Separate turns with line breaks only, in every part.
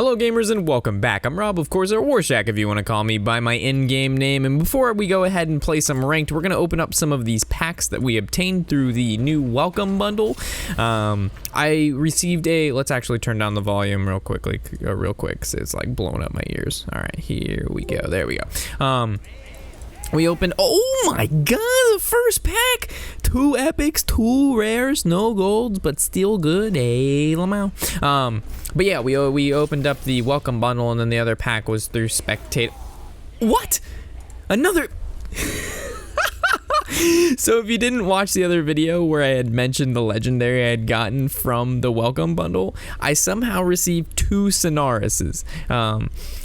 Hello gamers and welcome back. I'm Rob, of course, or Warshack if you want to call me by my in-game name. And before we go ahead and play some ranked, we're going to open up some of these packs that we obtained through the new welcome bundle. I received a, let's actually turn down the volume real quick, because it's like blowing up my ears. All right, here we go. There we go. We opened, oh my god, the first pack! 2 epics, 2 rares, no golds, but still good. Hey, Lamau. But yeah, we opened up the welcome bundle, and then the other pack was through Spectate. What? Another... So if you didn't watch the other video where I had mentioned the legendary I had gotten from the welcome bundle, I somehow received 2 Sonarises.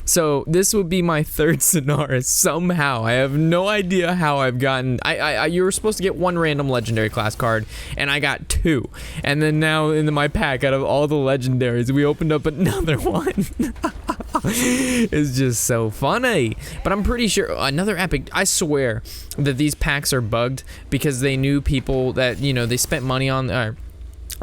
So this would be my 3rd Sonaris somehow. I have no idea how I've gotten... you were supposed to get 1 random legendary class card, and I got 2. And then now in my pack, out of all the legendaries, we opened up another one. It's just so funny. But I'm pretty sure another epic. I swear that these packs are bugged because they knew people that, you know, they spent money on a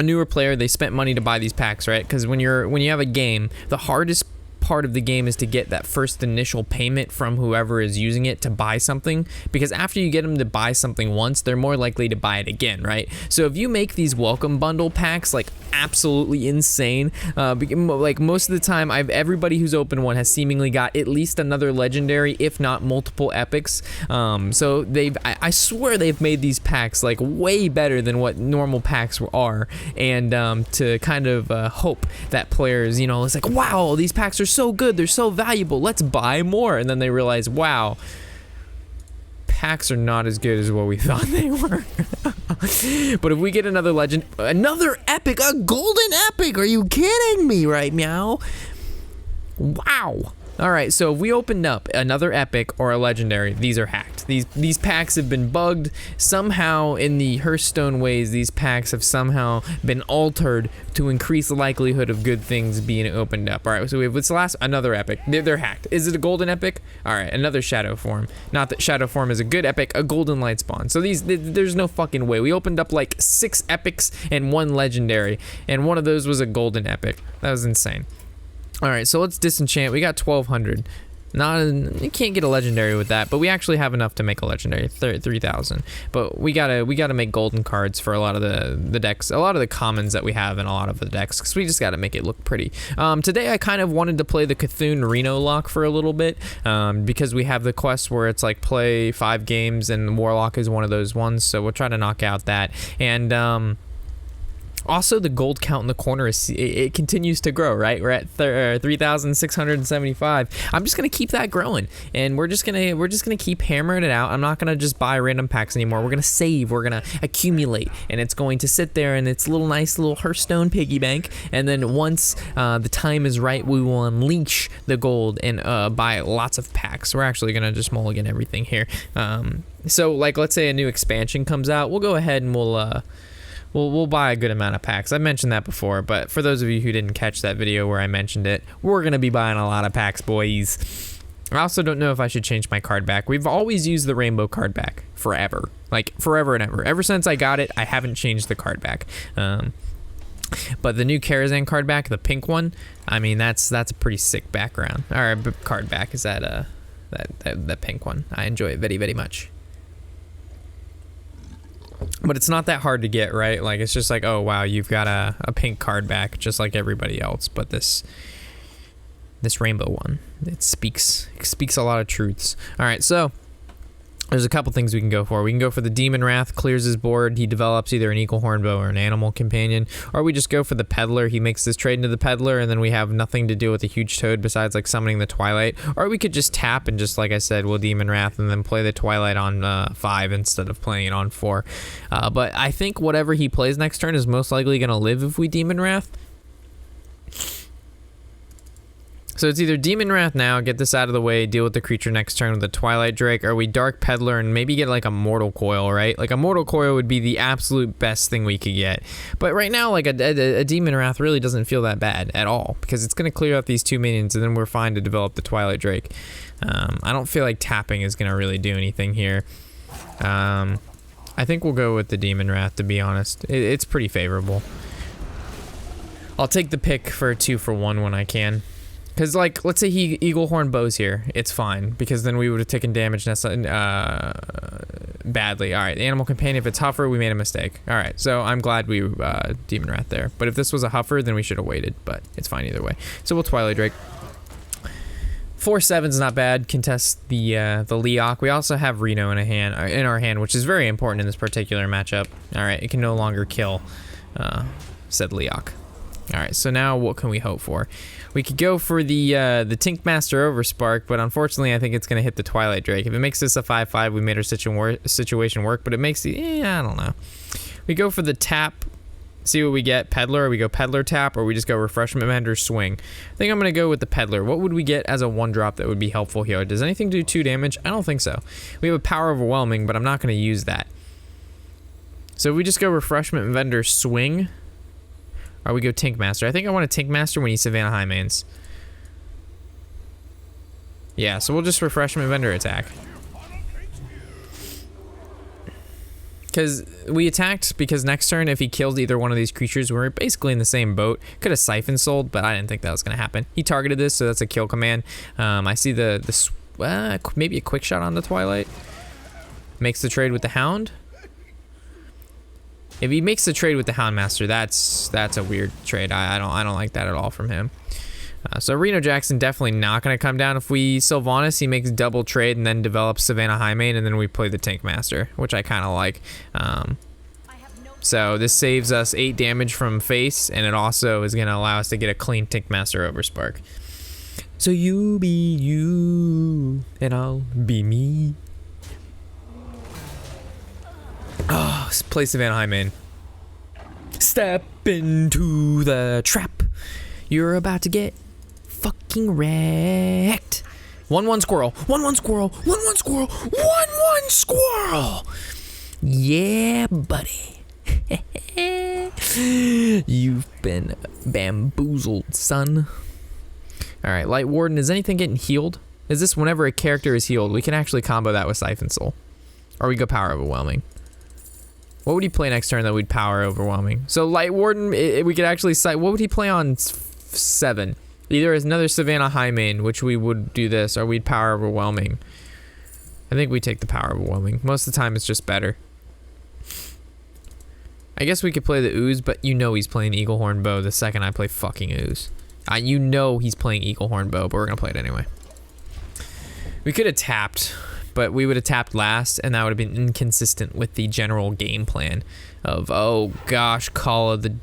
newer player. They spent money to buy these packs, right? Because when you have a game, the hardest part of the game is to get that first initial payment from whoever is using it to buy something, because after you get them to buy something once, they're more likely to buy it again, right? So if you make these welcome bundle packs like absolutely insane, like most of the time everybody who's opened one has seemingly got at least another legendary, if not multiple epics. So I swear they've made these packs like way better than what normal packs are, and to kind of hope that players, you know, it's like, wow, these packs are so good, they're so valuable, let's buy more. And then they realize, wow, packs are not as good as what we thought they were. But if we get another legend, another epic, a golden epic, are you kidding me right now? Wow. All right, so if we opened up another epic or a legendary, these are hacked. These packs have been bugged. Somehow in the Hearthstone ways, these packs have somehow been altered to increase the likelihood of good things being opened up. All right, so we have this last, another epic. They're hacked. Is it a golden epic? All right, another shadow form. Not that shadow form is a good epic, a golden light spawn. So there's no fucking way. We opened up like 6 epics and 1 legendary, and one of those was a golden epic. That was insane. All right, so let's disenchant. We got 1,200. You can't get a legendary with that, but we actually have enough to make a legendary, 3,000. But we gotta make golden cards for a lot of the decks, a lot of the commons that we have in a lot of the decks, because we just gotta make it look pretty. Today I kind of wanted to play the Cthulhu Reno lock for a little bit, because we have the quest where it's like play 5 games, and Warlock is one of those ones. So we'll try to knock out that. And also, the gold count in the corner it continues to grow, right? We're at 3,675. I'm just gonna keep that growing, and we're just gonna keep hammering it out. I'm not gonna just buy random packs anymore. We're gonna save. We're gonna accumulate, and it's going to sit there in its nice little Hearthstone piggy bank. And then once the time is right, we will unleash the gold and buy lots of packs. We're actually gonna just mulligan everything here. So like, let's say a new expansion comes out, we'll go ahead and we'll buy a good amount of packs. I mentioned that before, but for those of you who didn't catch that video where I mentioned it, we're going to be buying a lot of packs, boys. I also don't know if I should change my card back. We've always used the rainbow card back forever. Like, forever and ever. Ever since I got it, I haven't changed the card back. But the new Karazhan card back, the pink one, I mean, that's a pretty sick background. Or card back is that pink one. I enjoy it very, very much. But it's not that hard to get, right? Like, it's just like, oh wow, you've got a pink card back just like everybody else. But this rainbow one, it speaks a lot of truths. All right, so there's a couple things we can go for. We can go for the Demon Wrath, clears his board. He develops either an equal hornbow or an animal companion. Or we just go for the Peddler. He makes this trade into the Peddler, and then we have nothing to do with the huge toad besides like summoning the Twilight. Or we could just tap and just, like I said, we'll Demon Wrath and then play the Twilight on 5 instead of playing it on 4. But I think whatever he plays next turn is most likely going to live if we Demon Wrath. So it's either Demon Wrath now, get this out of the way, deal with the creature next turn with the Twilight Drake, or we Dark Peddler and maybe get like a Mortal Coil, right? Like a Mortal Coil would be the absolute best thing we could get. But right now, like a Demon Wrath really doesn't feel that bad at all, because it's going to clear out these 2 minions and then we're fine to develop the Twilight Drake. I don't feel like tapping is going to really do anything here. I think we'll go with the Demon Wrath, to be honest. It's pretty favorable. I'll take the pick for a 2-for-1 when I can. Because, like, let's say he Eagle Horn bows here. It's fine, because then we would have taken damage badly. All right, Animal Companion, if it's Huffer, we made a mistake. All right, so I'm glad we Demon Rat there. But if this was a Huffer, then we should have waited, but it's fine either way. So we'll Twilight Drake. 4/7's not bad. Contest the Leok. We also have Reno in our hand, which is very important in this particular matchup. All right, it can no longer kill said Leok. All right, so now what can we hope for? We could go for the Tinkmaster Overspark, but unfortunately I think it's going to hit the Twilight Drake. If it makes this a 5/5, we made our situation work, but it makes the, I don't know. We go for the tap, see what we get, Peddler, or we go Peddler tap, or we just go Refreshment Vendor swing. I think I'm going to go with the Peddler. What would we get as a 1-drop that would be helpful here? Does anything do 2 damage? I don't think so. We have a Power Overwhelming, but I'm not going to use that. So we just go Refreshment Vendor swing, or we go Tinkmaster. I think I want a Tinkmaster when he Savannah Highmains. Yeah, so we'll just Refreshment Vendor attack. Because we attacked, because next turn, if he kills either one of these creatures, we're basically in the same boat. Could have Siphon Souled, but I didn't think that was going to happen. He targeted this, so that's a kill command. I see maybe a quick shot on the Twilight. Makes the trade with the Hound. If he makes the trade with the Houndmaster, that's a weird trade. I don't like that at all from him. So Reno Jackson definitely not going to come down. If we Sylvanas, he makes double trade and then develops Savannah Highmane, and then we play the Tinkmaster, which I kind of like. So this saves us 8 damage from face, and it also is going to allow us to get a clean Tinkmaster Overspark. So you be you, and I'll be me. Oh, play Savannah Highmane. Step into the trap. You're about to get fucking wrecked. 1/1 squirrel. 1/1 squirrel. 1/1 squirrel. 1/1 squirrel. Yeah, buddy. You've been bamboozled, son. All right, Light Warden. Is anything getting healed? Is this whenever a character is healed? We can actually combo that with Siphon Soul, or we go Power Overwhelming. What would he play next turn that we'd Power Overwhelming? So Light Warden, we could actually what would he play on 7? Either as another Savannah Highmane, which we would do this, or we'd Power Overwhelming. I think we take the Power Overwhelming. Most of the time it's just better. I guess we could play the Ooze, but you know he's playing Eagle Horn Bow the second I play fucking Ooze. You know he's playing Eagle Horn Bow, but we're gonna play it anyway. We could have tapped, but we would have tapped last, and that would have been inconsistent with the general game plan of, oh gosh, Call of the...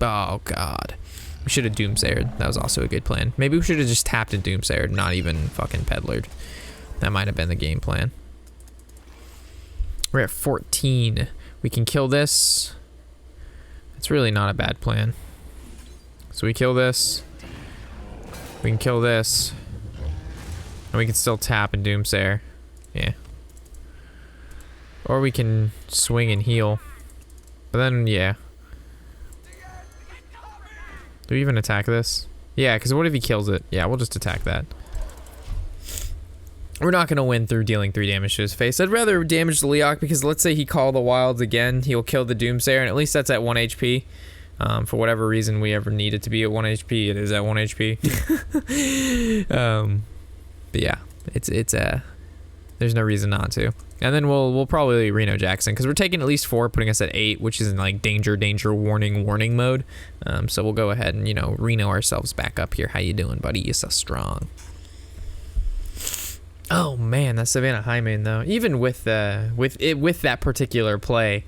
Oh god. We should have Doomsayered. That was also a good plan. Maybe we should have just tapped and Doomsayered, not even fucking Peddlered. That might have been the game plan. We're at 14. We can kill this. It's really not a bad plan. So we kill this. We can kill this. And we can still tap and Doomsayer. Yeah. Or we can swing and heal. But then, yeah. Do we even attack this? Yeah, because what if he kills it? Yeah, we'll just attack that. We're not going to win through dealing 3 damage to his face. I'd rather damage the Leok, because let's say he Call the Wilds again. He'll kill the Doomsayer, and at least that's at 1 HP. For whatever reason we ever need it to be at 1 HP, it is at 1 HP. But yeah, it's there's no reason not to. And then we'll probably Reno Jackson, because we're taking at least 4, putting us at 8, which is in like danger, warning mode. So we'll go ahead and, you know, Reno ourselves back up here. How you doing, buddy? You're so strong. Oh man, that Savannah Highmane though. Even with that particular play,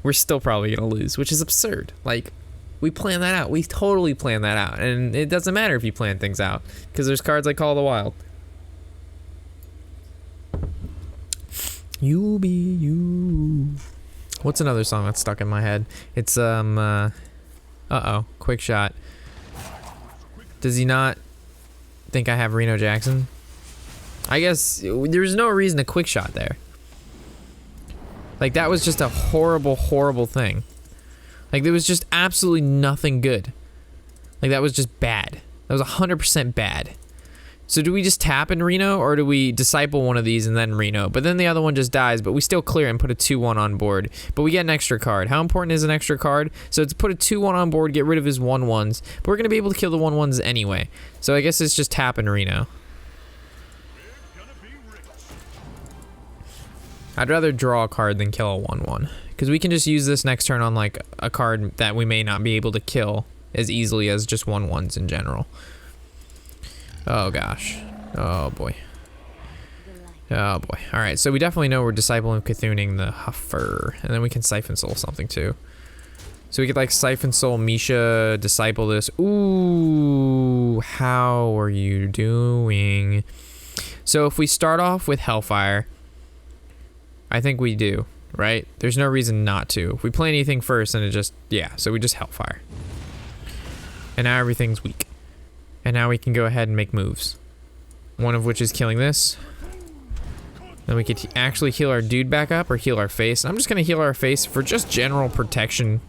we're still probably gonna lose, which is absurd. Like, we planned that out. We totally planned that out, and it doesn't matter if you plan things out, because there's cards like Call of the Wild. You be you. What's another song that's stuck in my head? It's Quick Shot. Does he not think I have Reno Jackson? I guess there's no reason to Quick Shot there. Like, that was just a horrible, horrible thing. Like, there was just absolutely nothing good. Like, that was just bad. That was 100% bad. So do we just tap in Reno, or do we disciple one of these and then Reno? But then the other one just dies, but we still clear and put a 2/1 on board. But we get an extra card. How important is an extra card? So it's put a 2/1 on board, get rid of his 1/1s. But we're going to be able to kill the 1/1s anyway. So I guess it's just tap in Reno. I'd rather draw a card than kill a 1/1. Because we can just use this next turn on like a card that we may not be able to kill as easily as just 1/1s in general. Oh gosh. Oh boy. Oh boy. Alright, so we definitely know we're Discipling Cthulhuing the Huffer. And then we can Siphon Soul something too. So we could like Siphon Soul Misha, Disciple this. Ooh, how are you doing? So if we start off with Hellfire, I think we do, right? There's no reason not to. If we play anything first, then it just, yeah, so we just Hellfire. And now everything's weak. And now we can go ahead and make moves. One of which is killing this. Then we could actually heal our dude back up or heal our face. I'm just going to heal our face for just general protection.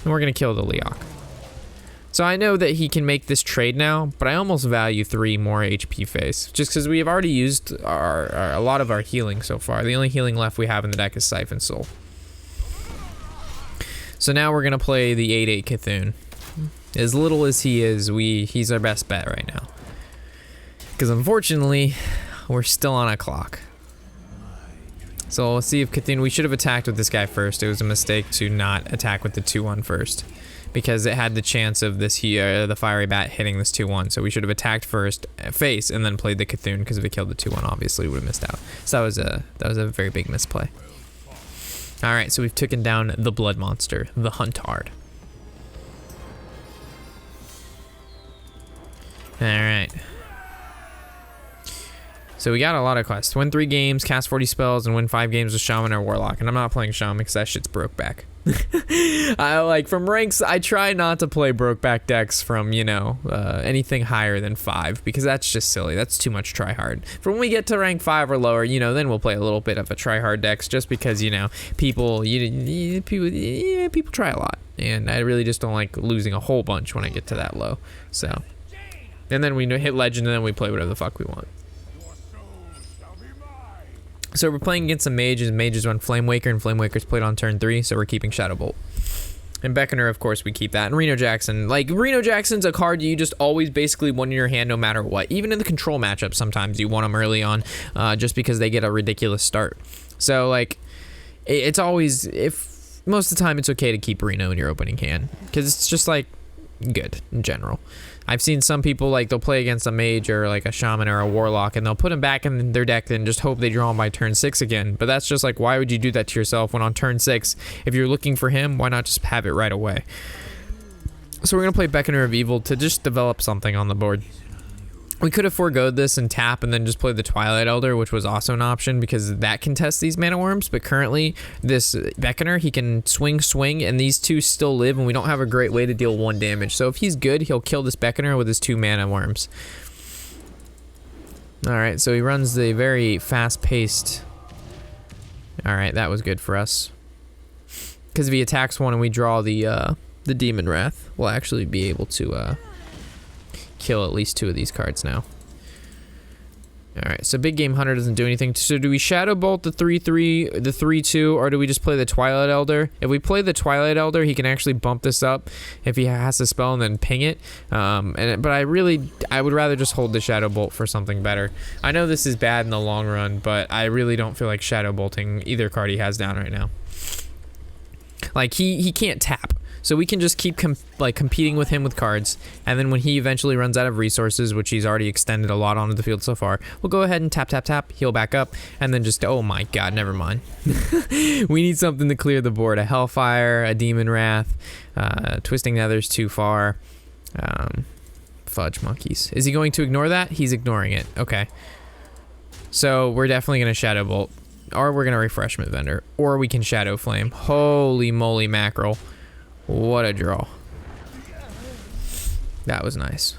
And we're going to kill the Leok. So I know that he can make this trade now, but I almost value 3 more HP face. Just because we have already used a lot of our healing so far. The only healing left we have in the deck is Siphon Soul. So now we're going to play the 8/8 Cthulhu. As little as he is, he's our best bet right now. Because unfortunately, we're still on a clock. So let's see if Cthulhu, we should have attacked with this guy first. It was a mistake to not attack with the 2/1 first. Because it had the chance of this here, the Fiery Bat hitting this 2/1. So we should have attacked first, face, and then played the Cthulhu, because if it killed the 2/1, obviously we would have missed out. So that was a very big misplay. Alright, so we've taken down the Blood Monster, the Huntard. Alright. So we got a lot of quests. Win 3 games, cast 40 spells, and win 5 games with Shaman or Warlock. And I'm not playing Shaman because that shit's broke back. I like from ranks, I try not to play broke back decks from, you know, anything higher than 5 because that's just silly. That's too much try hard. For when we get to rank 5 or lower, you know, then we'll play a little bit of a try hard decks just because, you know, people try a lot. And I really just don't like losing a whole bunch when I get to that low. So, and then we hit legend and then we play whatever the fuck we want. So we're playing against some mages. Mages run Flamewaker, and Flamewaker's played on turn 3, so we're keeping Shadow Bolt. And Beckoner, of course, we keep that. And Reno Jackson. Like, Reno Jackson's a card you just always basically want in your hand no matter what. Even in the control matchup, sometimes you want them early on just because they get a ridiculous start. So, like, it's always, if most of the time it's okay to keep Reno in your opening hand. Because it's just, like, good in general. I've seen some people, like, they'll play against a mage or like a shaman or a warlock and they'll put him back in their deck and just hope they draw him by turn 6 again. But that's just like, why would you do that to yourself when on turn 6, if you're looking for him, why not just have it right away? So we're going to play Beckoner of Evil to just develop something on the board. We could have foregoed this and tap and then just play the Twilight Elder, which was also an option because that can test these mana worms. But currently, this Beckoner, he can swing, and these 2 still live, and we don't have a great way to deal 1 damage. So if he's good, he'll kill this Beckoner with his 2 mana worms. Alright, so he runs the very fast-paced. Alright, that was good for us. Because if he attacks 1 and we draw the Demon Wrath, we'll actually be able to kill at least 2 of these cards now. Alright, so Big Game Hunter doesn't do anything. So do we Shadow Bolt the 3/3, the 3/2, or do we just play the Twilight Elder? If we play the Twilight Elder, he can actually bump this up if he has to spell and then ping it. But I would rather just hold the Shadow Bolt for something better. I know this is bad in the long run, but I really don't feel like Shadow Bolting either card he has down right now. Like, he can't tap. So we can just keep competing with him with cards, and then when he eventually runs out of resources, which he's already extended a lot onto the field so far, we'll go ahead and tap, heal back up, and then just, oh my god, never mind. We need something to clear the board. A Hellfire, a Demon Wrath, Twisting Nether's too far, Fudge Monkeys. Is he going to ignore that? He's ignoring it. Okay. So we're definitely going to Shadow Bolt, or we're going to Refreshment Vendor, or we can Shadow Flame. Holy moly mackerel. What a draw. That was nice.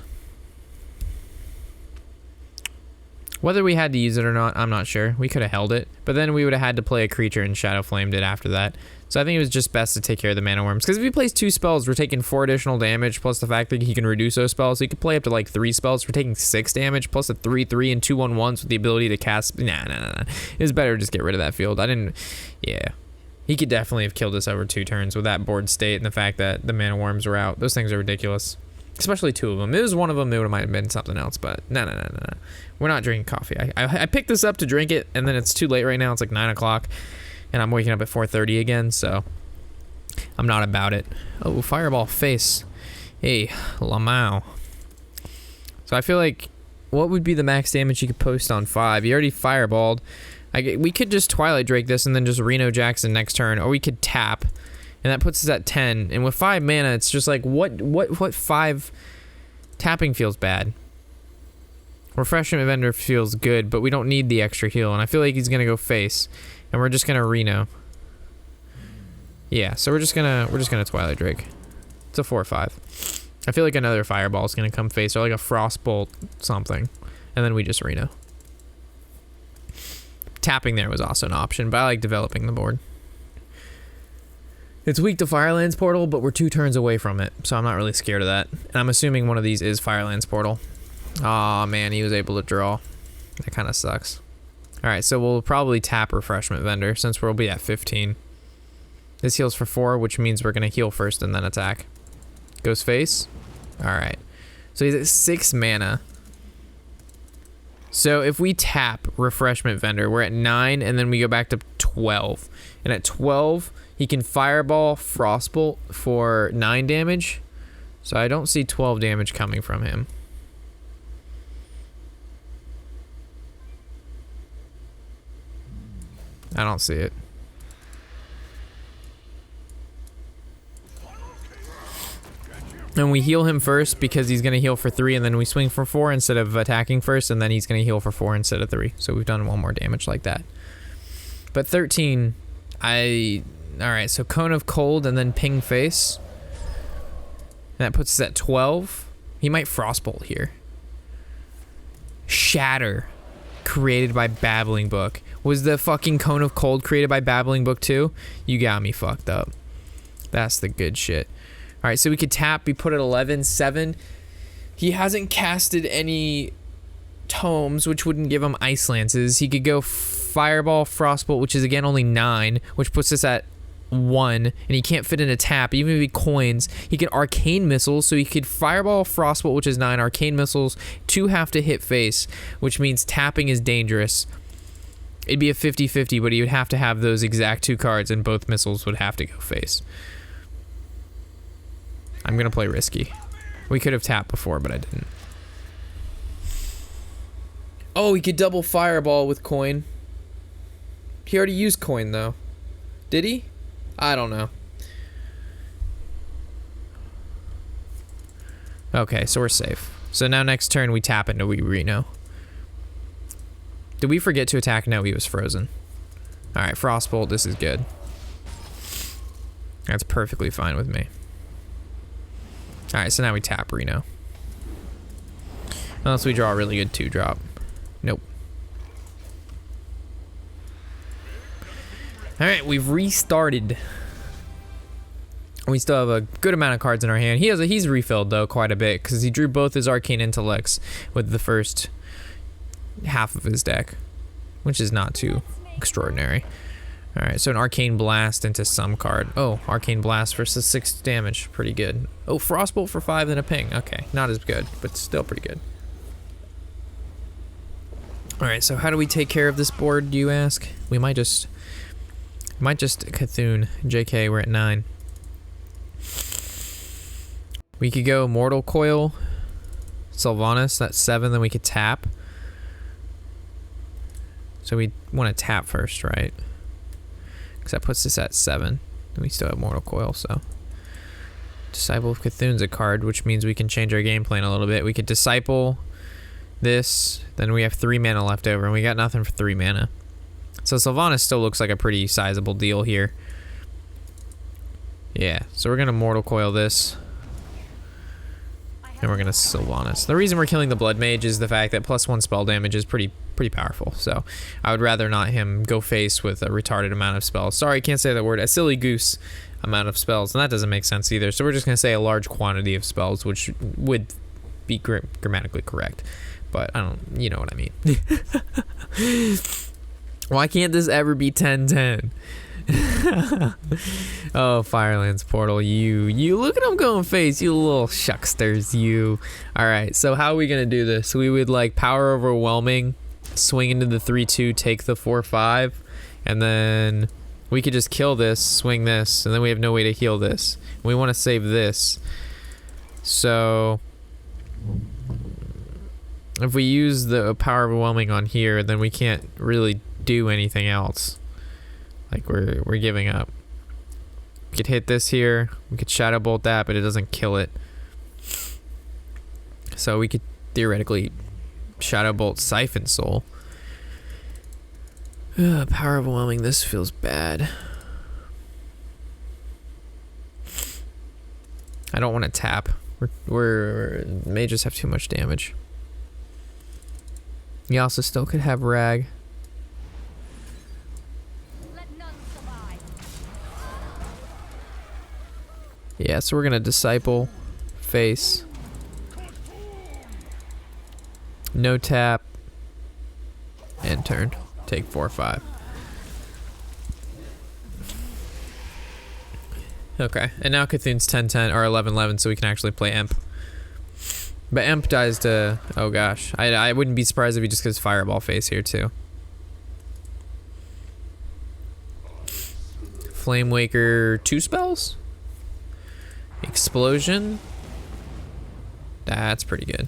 Whether we had to use it or not, I'm not sure. We could have held it. But then we would have had to play a creature and Shadow Flamed it after that. So I think it was just best to take care of the Mana Worms. Because if he plays 2 spells, we're taking 4 additional damage, plus the fact that he can reduce those spells. So he could play up to like 3 spells. We're taking 6 damage, plus a 3/3 and 2 1/1s with the ability to cast. Nah. It was better to just get rid of that field. Yeah. He could definitely have killed us over 2 turns with that board state and the fact that the Mana Worms were out. Those things are ridiculous. Especially 2 of them. If it was one of them, it might have been something else, but no. We're not drinking coffee. I picked this up to drink it, and then it's too late right now. It's like 9 o'clock, and I'm waking up at 4:30 again, so I'm not about it. Oh, Fireball face. Hey, Lamau. So I feel like, what would be the max damage you could post on 5? You already Fireballed. We could just Twilight Drake this and then just Reno Jackson next turn, or we could tap, and that puts us at 10. And with 5 mana, it's just like, what 5 tapping feels bad. Refreshment Vendor feels good, but we don't need the extra heal, and I feel like he's gonna go face, and we're just gonna Reno. Yeah, so we're just gonna Twilight Drake. It's a 4/5. I feel like another Fireball is gonna come face, or like a Frostbolt something, and then we just Reno. Tapping there was also an option, but I like developing the board. It's weak to Firelands Portal, but we're 2 turns away from it, so I'm not really scared of that. And I'm assuming one of these is Firelands Portal. Aw, man, he was able to draw. That kind of sucks. Alright, so we'll probably tap Refreshment Vendor, since we'll be at 15. This heals for 4, which means we're going to heal first and then attack. Goes face. Alright. So he's at 6 mana. So if we tap Refreshment Vendor, we're at 9, and then we go back to 12. And at 12, he can Fireball Frostbolt for 9 damage. So I don't see 12 damage coming from him. I don't see it. And we heal him first because he's going to heal for 3, and then we swing for 4 instead of attacking first, and then he's going to heal for 4 instead of 3. So we've done 1 more damage like that. But 13, alright, so Cone of Cold and then Ping Face. And that puts us at 12. He might Frostbolt here. Shatter, created by Babbling Book. Was the fucking Cone of Cold created by Babbling Book too? You got me fucked up. That's the good shit. Alright, so we could tap, we put it 11, 7. He hasn't casted any tomes, which wouldn't give him Ice Lances. He could go Fireball, Frostbolt, which is again only 9, which puts us at 1, and he can't fit in a tap. Even if he coins, he can Arcane Missiles, so he could Fireball, Frostbolt, which is 9, Arcane Missiles, 2 have to hit face, which means tapping is dangerous. It'd be a 50-50, but he would have to have those exact 2 cards, and both missiles would have to go face. I'm gonna play risky. We could have tapped before, but I didn't. Oh, he could double Fireball with coin. He already used coin, though. Did he? I don't know. Okay, so we're safe. So now next turn we tap into we Reno. Did we forget to attack? No, he was frozen. Alright, Frostbolt, this is good. That's perfectly fine with me. Alright, so now we tap Reno. Unless we draw a really good 2-drop. Nope. Alright, we've restarted. We still have a good amount of cards in our hand. He's refilled, though, quite a bit, because he drew both his Arcane Intellects with the first half of his deck, which is not too extraordinary. Alright, so an Arcane Blast into some card. Oh, Arcane Blast versus 6 damage. Pretty good. Oh, Frostbolt for 5 and a ping. Okay, not as good, but still pretty good. Alright, so how do we take care of this board, do you ask? We might just Cthulhu. JK, we're at 9. We could go Mortal Coil, Sylvanas, that's 7, then we could tap. So we want to tap first, right? Because that puts us at 7. And we still have Mortal Coil, so. Disciple of Cthulhu's a card, which means we can change our game plan a little bit. We could Disciple this, then we have 3 mana left over, and we got nothing for 3 mana. So Sylvanas still looks like a pretty sizable deal here. Yeah, so we're going to Mortal Coil this. And we're gonna Sylvanas. The reason we're killing the Blood Mage is the fact that +1 spell damage is pretty powerful. So I would rather not him go face with a retarded amount of spells. Sorry, can't say that word. A silly goose amount of spells, and that doesn't make sense either. So we're just gonna say a large quantity of spells, which would be grammatically correct. But I don't, you know what I mean. Why can't this ever be 10-10? Oh, Firelands Portal, you look at him going face, you little shucksters, you. Alright, so how are we gonna do this? We would like power overwhelming, swing into the 3-2, take the 4-5, and then we could just kill this, swing this, and then we have no way to heal this. We want to save this. So if we use the power overwhelming on here, then we can't really do anything else. Like we're giving up. We could hit this here. We could Shadow Bolt that, but it doesn't kill it. So we could theoretically Shadow Bolt Siphon Soul. Power overwhelming. This feels bad. I don't want to tap. We're mages have too much damage. You also still could have Rag. Yeah, so we're gonna Disciple, face, no tap, and turn. Take 4-5. Okay, and now Cthulhu's 10-10 or 11-11, so we can actually play Emp. But Emp dies to, oh gosh, I wouldn't be surprised if he just gets Fireball face here too. Flame Waker 2 spells? Explosion. That's pretty good.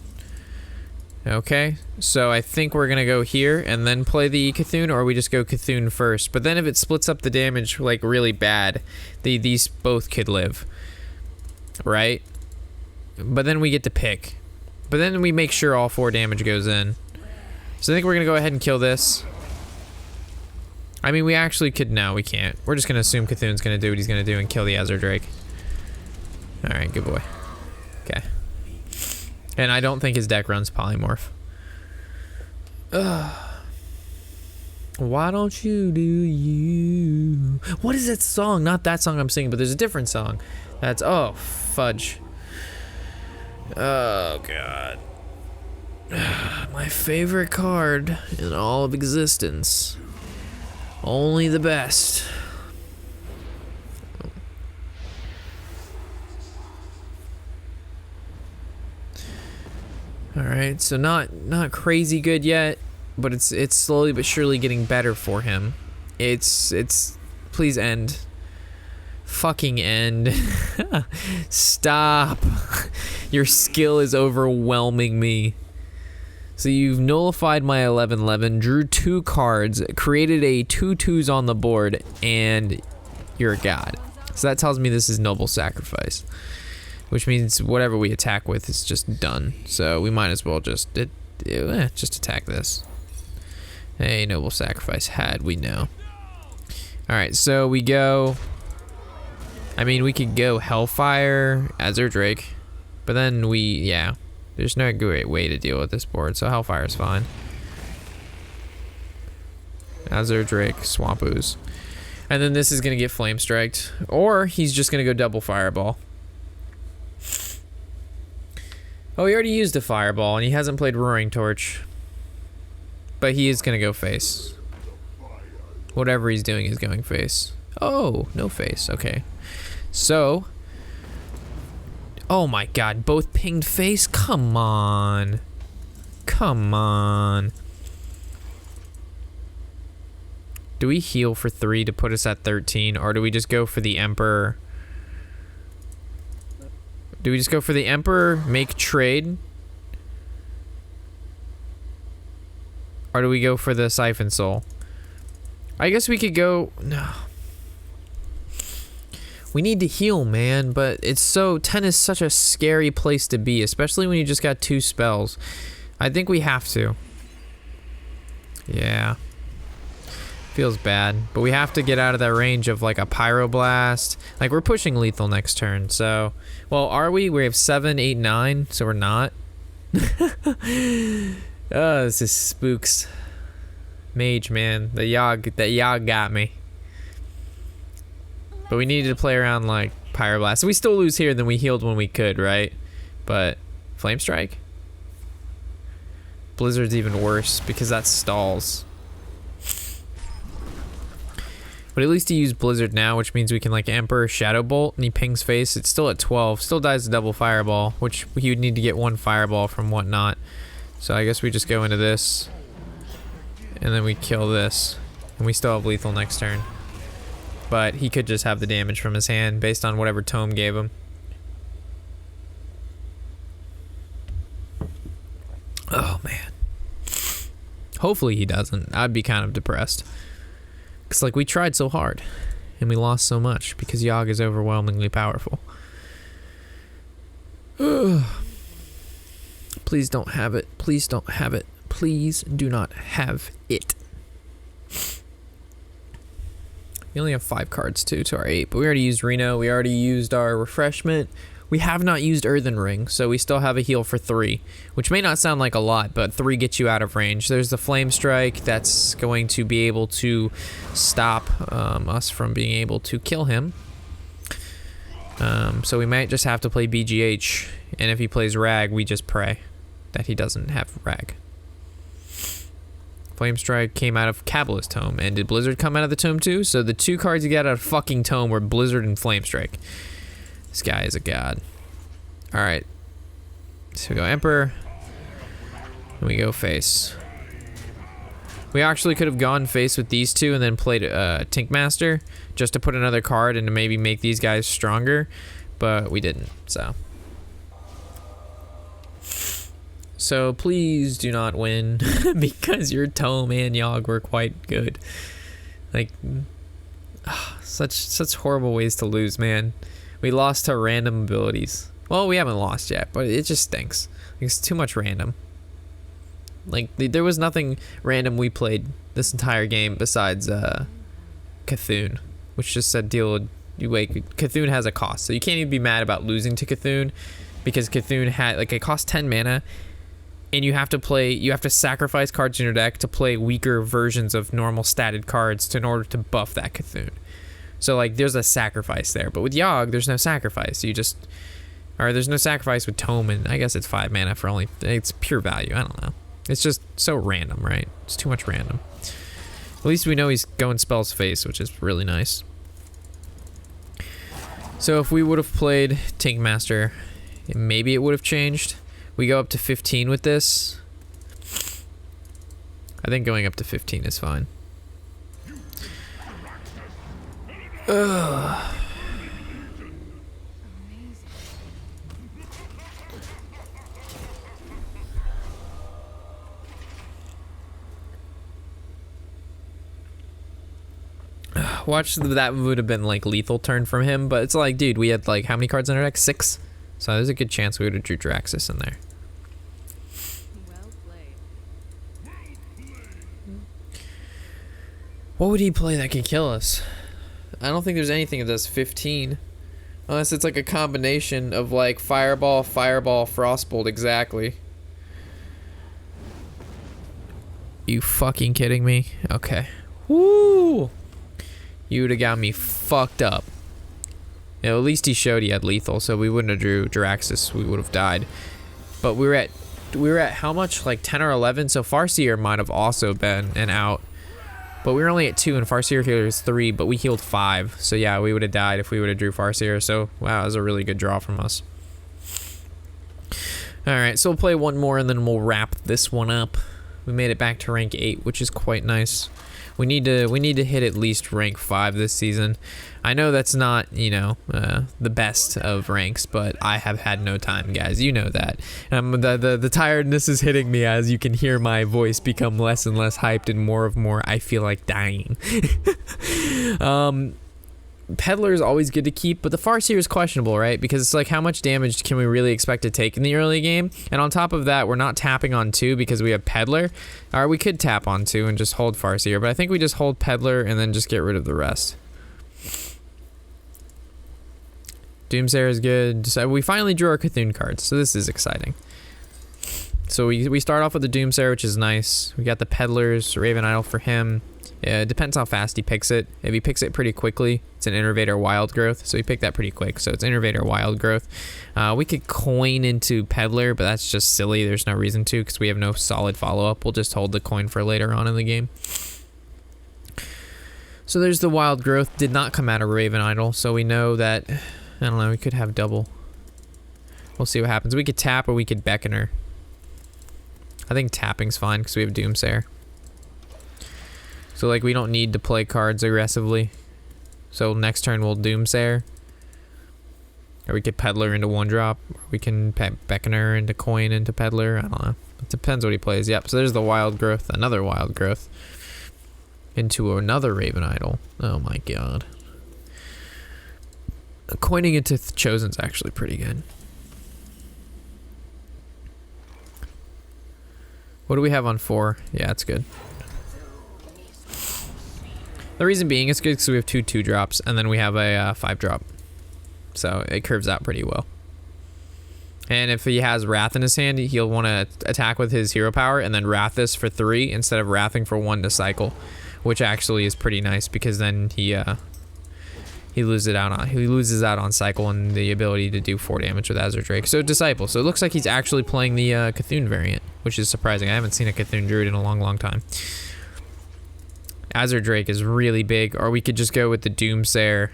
Okay, so I think we're gonna go here and then play the Cthulhu, or we just go Cthulhu first. But then if it splits up the damage like really bad, these both could live, right? But then we get to pick. But then we make sure all 4 damage goes in. So I think we're gonna go ahead and kill this. I mean, we actually could. No, we can't. We're just gonna assume Cthulhu's gonna do what he's gonna do and kill the Azure Drake. Alright, good boy. Okay. And I don't think his deck runs Polymorph. Ugh. Why don't you do you? What is that song? Not that song I'm singing, but there's a different song. That's, oh, fudge. Oh, God. My favorite card in all of existence. Only the best. Alright, so not crazy good yet, but it's slowly but surely getting better for him. It's please end. Fucking end. Stop. Your skill is overwhelming me. So you've nullified my 11-11, drew 2 cards, created a 2/2s on the board, and you're a god. So that tells me this is Noble Sacrifice. Which means whatever we attack with is just done. So we might as well just attack this. Hey, Noble Sacrifice had we know. Alright, so we go. I mean, we could go Hellfire, Azure Drake. But then yeah. There's no great way to deal with this board, so Hellfire's fine. Azure Drake, Swamp Ooze. And then this is gonna get Flame Striked. Or he's just gonna go double Fireball. Oh, he already used a Fireball, and he hasn't played Roaring Torch. But he is going to go face. Whatever he's doing is going face. Oh, no face. Okay. So. Oh my god, both pinged face? Come on. Come on. Do we heal for 3 to put us at 13, or do we just go for the Emperor? Do we just go for the Emperor, make trade? Or do we go for the Siphon Soul? I guess we could go... No. We need to heal, man, but it's so... 10 is such a scary place to be, especially when you just got 2 spells. I think we have to. Yeah. Feels bad, but we have to get out of that range of like a pyroblast. Like we're pushing lethal next turn, so well, are we? We have 7, 8, 9, so we're not. Oh, this is spooks. Mage, man, that Yogg got me. But we needed to play around like pyroblast. So we still lose here, then we healed when we could, right? But flame strike. Blizzard's even worse because that stalls. But at least he used Blizzard now, which means we can like Emperor Shadow Bolt, and he pings face. It's still at 12. Still dies a double fireball, which he would need to get 1 fireball from whatnot. So I guess we just go into this, and then we kill this, and we still have lethal next turn. But he could just have the damage from his hand based on whatever tome gave him. Oh man. Hopefully he doesn't. I'd be kind of depressed. Because, like, we tried so hard, and we lost so much, because Yogg is overwhelmingly powerful. Please don't have it. Please don't have it. Please do not have it. We only have 5 cards, too, to our 8, but we already used Reno. We already used our refreshment. We have not used Earthen Ring, so we still have a heal for 3, which may not sound like a lot, but 3 gets you out of range. There's the Flame Strike that's going to be able to stop us from being able to kill him. So we might just have to play BGH, and if he plays Rag, we just pray that he doesn't have Rag. Flame Strike came out of Kabbalist Tome, and did Blizzard come out of the Tome too? So the 2 cards you got out of fucking Tome were Blizzard and Flame Strike. This guy is a god. Alright. So we go Emperor. And we go face. We actually could have gone face with these 2 and then played Tinkmaster just to put another card and to maybe make these guys stronger. But we didn't, so. So please do not win because your Tome and Yogg were quite good. Like, such horrible ways to lose, man. We lost to random abilities. Well, we haven't lost yet, but it just stinks. It's too much random. Like, there was nothing random we played this entire game besides Cthulhu, which just said Cthulhu has a cost. So you can't even be mad about losing to Cthulhu because Cthulhu had, like, it costs 10 mana, and you have to sacrifice cards in your deck to play weaker versions of normal statted cards in order to buff that Cthulhu. So, like, there's a sacrifice there. But with Yogg, there's no sacrifice. There's no sacrifice with Tome, and I guess it's 5 mana for only, it's pure value. I don't know. It's just so random, right? It's too much random. At least we know he's going spells face, which is really nice. So if we would have played Tinkmaster, maybe it would have changed. We go up to 15 with this. I think going up to 15 is fine. Ugh. Watch, that would have been like lethal turn from him, but it's like, dude, we had like how many cards in our deck? 6. So there's a good chance we would have drew Draxus in there.
Well played.
What would he play that could kill us? I don't think there's anything that does 15. Unless it's like a combination of like Fireball, Frostbolt, exactly. You fucking kidding me? Okay. Woo! You would have got me fucked up. You know, at least he showed he had lethal, so we wouldn't have drew Draxus. We would have died. But we were at how much? Like 10 or 11? So Farseer might have also been an out. But we were only at 2, and Farseer heals 3, but we healed 5. So yeah, we would have died if we would have drew Farseer. So wow, that was a really good draw from us. Alright, so we'll play one more and then we'll wrap this one up. We made it back to rank 8, which is quite nice. We need to hit at least rank 5 this season. I know that's not, you know, the best of ranks, but I have had no time, guys. You know that. The tiredness is hitting me as you can hear my voice become less and less hyped and more I feel like dying. Peddler is always good to keep, but the Farseer is questionable, right? Because it's like, how much damage can we really expect to take in the early game? And on top of that, we're not tapping on 2 because we have Peddler. Or we could tap on 2 and just hold Farseer, but I think we just hold Peddler and then just get rid of the rest. Doomsayer is good. So we finally drew our Cthulhu cards, so this is exciting. So we start off with the Doomsayer, which is nice. We got the Peddlers, Raven Idol for him. It depends how fast he picks it. If he picks it pretty quickly, it's an Innervator Wild Growth. So he picked that pretty quick. So it's Innervator Wild Growth. We could coin into Peddler, but that's just silly. There's no reason to because we have no solid follow-up. We'll just hold the coin for later on in the game. So there's the Wild Growth. Did not come out of Raven Idol. So we know that, I don't know, we could have double. We'll see what happens. We could tap or we could beckon her. I think tapping's fine because we have Doomsayer. So like we don't need to play cards aggressively. So next turn we'll Doomsayer. Or we could Peddler into 1-drop. We can beckon her into coin into Peddler. I don't know. It depends what he plays. Yep, so there's the Wild Growth. Another Wild Growth. Into another Raven Idol. Oh my god. Coining into Chosen's actually pretty good. What do we have on 4? Yeah, it's good. The reason being it's good because we have 2 2-drops and then we have a 5-drop. So it curves out pretty well. And if he has Wrath in his hand, he'll want to attack with his hero power and then Wrath this for 3 instead of Wrathing for 1 to cycle, which actually is pretty nice because then he loses out on cycle and the ability to do 4 damage with Azure Drake. So Disciple. So it looks like he's actually playing the Cthulhu variant, which is surprising. I haven't seen a Cthulhu Druid in a long time. Azure Drake is really big, or we could just go with the Doomsayer.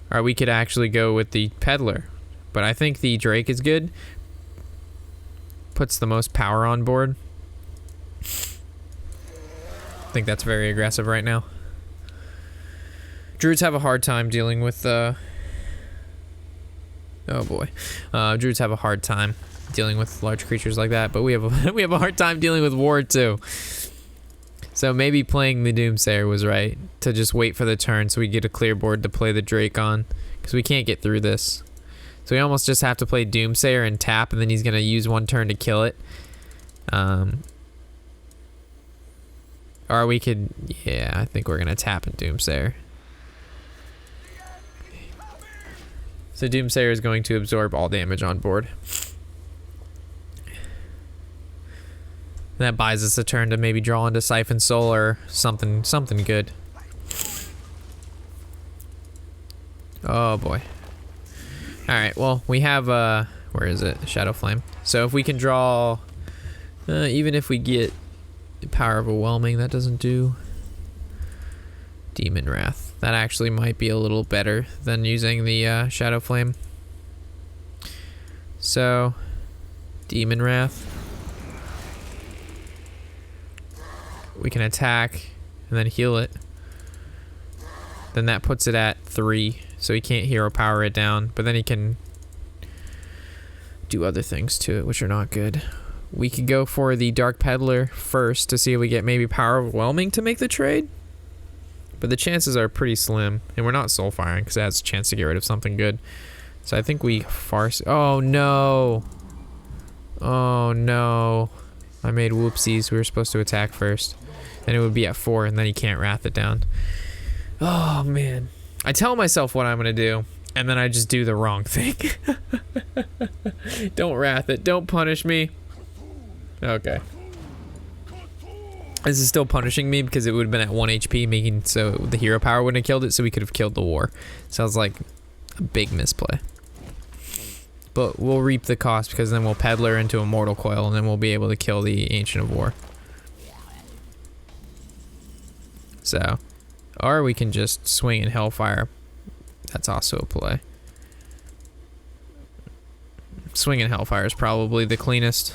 Or we could actually go with the Peddler. But I think the Drake is good. Puts the most power on board. I think that's very aggressive right now. Druids have a hard time dealing with oh boy. Druids have a hard time dealing with large creatures like that, but we have a hard time dealing with Ward too. So maybe playing the Doomsayer was right, to just wait for the turn so we get a clear board to play the Drake on, because we can't get through this. So we almost just have to play Doomsayer and tap, and then he's going to use 1 turn to kill it. Or we could, yeah, I think we're going to tap and Doomsayer. So Doomsayer is going to absorb all damage on board. That buys us a turn to maybe draw into Siphon Soul or something good. Oh boy. Alright, well, we have, where is it? Shadow Flame. So if we can draw, even if we get Power of Overwhelming, that doesn't do. Demon Wrath. That actually might be a little better than using the Shadow Flame. So, Demon Wrath. We can attack and then heal it. Then that puts it at 3, so he can't hero power it down, but then he can do other things to it, which are not good. We could go for the Dark Peddler first to see if we get maybe Power Overwhelming to make the trade. But the chances are pretty slim, and we're not soul firing because it has a chance to get rid of something good. So I think we farce. Oh no! Oh no! I made whoopsies. We were supposed to attack first. Then it would be at 4, and then he can't wrath it down. Oh man! I tell myself what I'm gonna do, and then I just do the wrong thing. Don't wrath it. Don't punish me. Okay. This is still punishing me because it would have been at 1 HP, making so the hero power wouldn't have killed it, so we could have killed the war. Sounds like a big misplay. But we'll reap the cost because then we'll Peddler into Immortal Coil and then we'll be able to kill the Ancient of War. So, or we can just swing in Hellfire. That's also a play. Swing in Hellfire is probably the cleanest.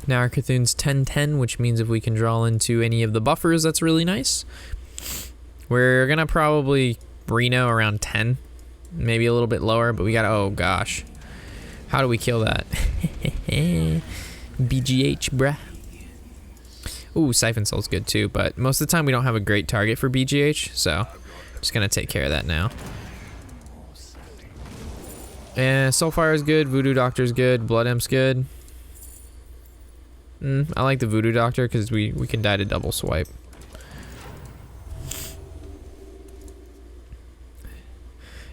Now our Cthulhu's 10-10, which means if we can draw into any of the buffers, that's really nice. We're gonna probably Reno around 10, maybe a little bit lower, but we got, oh gosh. How do we kill that? BGH, bruh. Ooh, Siphon Soul's good too, but most of the time we don't have a great target for BGH, so just gonna take care of that now. And Soulfire is good, Voodoo Doctor's good, Blood Imp's good. I like the Voodoo Doctor because we can die to double swipe.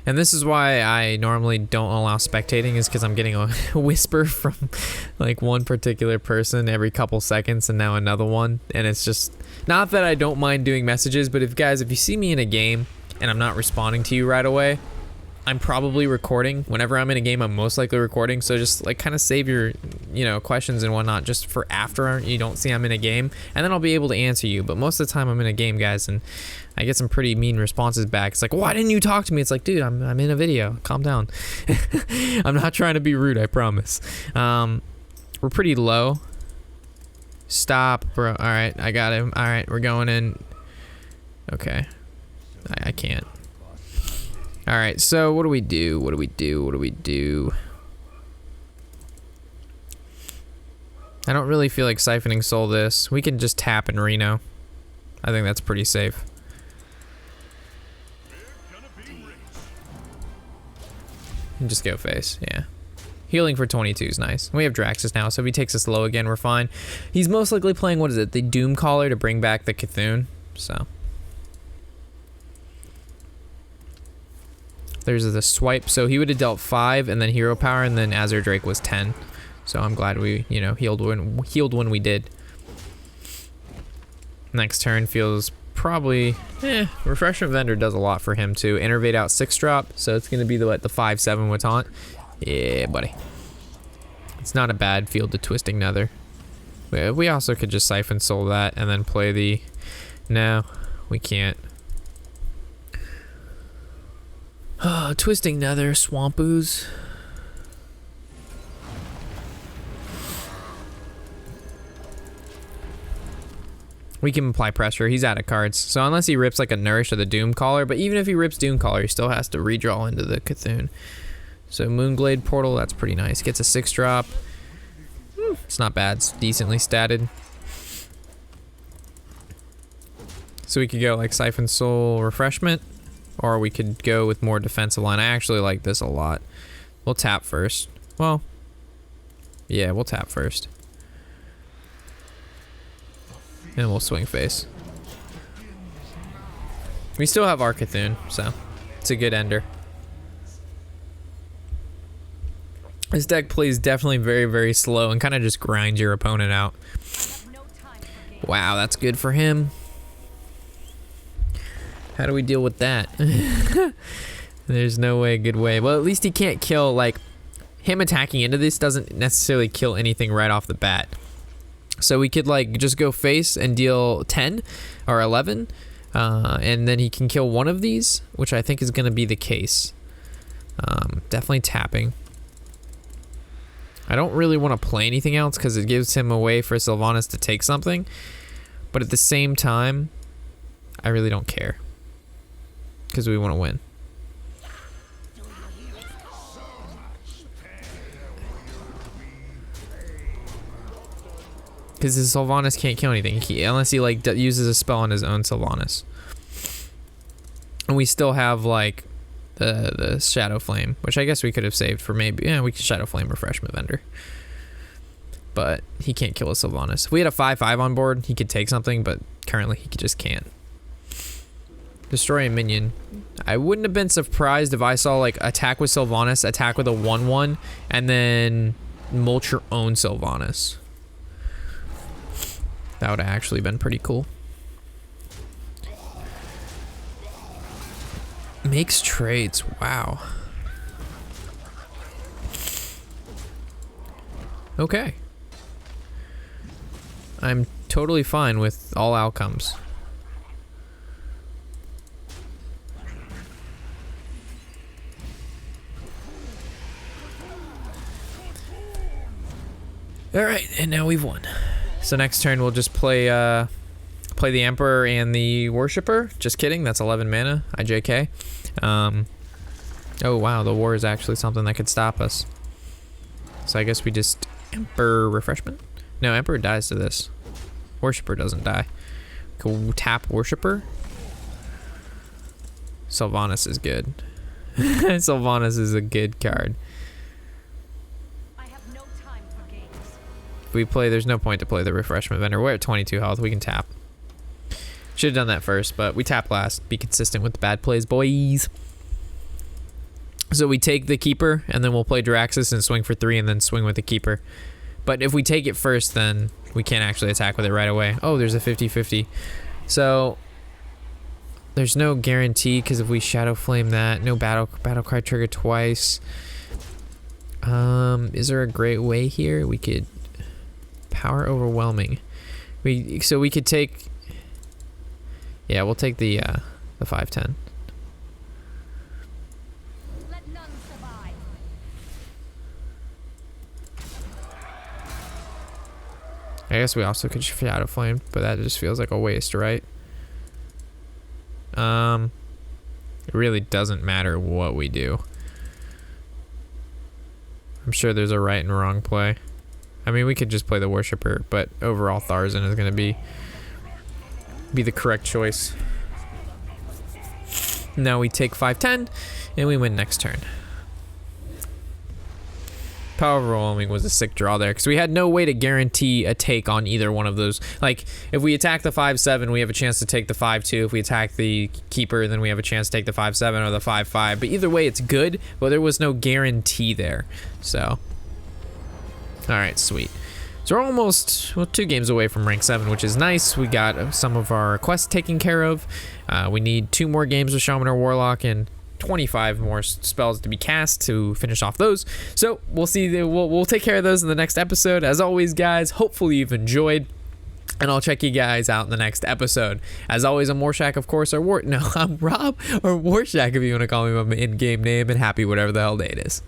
And this is why I normally don't allow spectating, is because I'm getting a whisper from like one particular person every couple seconds and now another one. And it's just, not that I don't mind doing messages, but if you see me in a game and I'm not responding to you right away, I'm probably recording. Whenever I'm in a game, I'm most likely recording. So just like kind of save your, questions and whatnot just for after you don't see I'm in a game, and then I'll be able to answer you. But most of the time I'm in a game, guys, and I get some pretty mean responses back. It's like, why didn't you talk to me? It's like, dude, I'm in a video. Calm down. I'm not trying to be rude, I promise. We're pretty low. Stop, bro. All right, I got him. All right, we're going in. Okay. I can't. All right, so what do we do? What do we do? What do we do? I don't really feel like siphoning soul this. We can just tap in Reno. I think that's pretty safe. And just go face, yeah. Healing for 22 is nice. We have Draxus now, so if he takes us low again, we're fine. He's most likely playing, what is it, the Doom Caller to bring back the Cthulhu, so. There's the swipe, so he would have dealt 5 and then hero power, and then Azure Drake was 10. So I'm glad we, healed when we did. Next turn feels probably, Refreshment Vendor does a lot for him too. Innervate out 6-drop, so it's gonna be the 5/7 with taunt. Yeah, buddy. It's not a bad field to Twisting Nether. We also could just Siphon Soul that and then play the. No, we can't. Twisting Nether, Swamp Ooze. We can apply pressure. He's out of cards. So unless he rips like a Nourish or the Doom Caller, but even if he rips Doom Caller, he still has to redraw into the Cthulhu. So Moonglade Portal, that's pretty nice. Gets a 6-drop. It's not bad. It's decently statted. So we could go like Siphon Soul Refreshment, or we could go with more defensive line. I actually like this a lot. We'll tap first. Well, yeah, we'll tap first. And we'll swing face. We still have our Cthulhu, so it's a good ender. This deck plays definitely very, very slow and kind of just grinds your opponent out. Wow, that's good for him. How do we deal with that? There's no way, good way. Well, at least he can't kill, like, him attacking into this doesn't necessarily kill anything right off the bat. So we could like just go face and deal 10 or 11, and then he can kill one of these, which I think is going to be the case. Definitely tapping. I don't really want to play anything else because it gives him a way for Sylvanas to take something, but at the same time, I really don't care because we want to win. Because his Sylvanas can't kill anything unless he like uses a spell on his own Sylvanas. And we still have like the Shadow Flame, which I guess we could have saved for maybe. Yeah, we could Shadow Flame Refreshment Vendor. But he can't kill a Sylvanas. If we had a 5/5 on board, he could take something, but currently he just can't. Destroy a minion. I wouldn't have been surprised if I saw like attack with Sylvanas, attack with a 1/1, and then mulch your own Sylvanas. That would have actually been pretty cool. Makes trades. Wow. Okay. I'm totally fine with all outcomes. All right, and now we've won. So next turn we'll just play the Emperor and the Worshipper. Just kidding, that's 11 mana. IJK. Oh wow, the War is actually something that could stop us. So I guess we just Emperor Refreshment. No, Emperor dies to this. Worshipper doesn't die. Cool. Tap Worshipper. Sylvanas is good. Sylvanas is a good card.
I have no time for games.
If we play, there's no point to play the Refreshment Vendor. We're at 22 health. We can tap. Should have done that first, but we tap last. Be consistent with the bad plays, boys. So we take the Keeper, and then we'll play Draxus and swing for 3, and then swing with the Keeper. But if we take it first, then we can't actually attack with it right away. Oh, there's a 50-50. So there's no guarantee, because if we Shadow Flame that, no battle cry trigger twice. Is there a great way here? We could Power Overwhelming. So we could take. Yeah, we'll take the 5/10.
Let none survive.
I guess we also could Shadow Flame, but that just feels like a waste, right? It really doesn't matter what we do. I'm sure there's a right and wrong play. I mean, we could just play the Worshipper, but overall Tharzan is going to be the correct choice. Now we take 5/10, and we win next turn. Power Overwhelming was a sick draw there, because we had no way to guarantee a take on either one of those. Like, if we attack the 5/7, we have a chance to take the 5/2. If we attack the Keeper, then we have a chance to take the 5/7 or the 5/5. But either way, it's good, but there was no guarantee there. So, alright, sweet. So we're almost, well, 2 games away from rank 7, which is nice. We got some of our quests taken care of. We need 2 more games with Shaman or Warlock, and 25 more spells to be cast to finish off those. So we'll see. We'll take care of those in the next episode. As always, guys, hopefully you've enjoyed, and I'll check you guys out in the next episode. As always, I'm Warshack, of course, I'm Rob, or Warshack if you want to call me my in-game name, and happy whatever the hell day it is.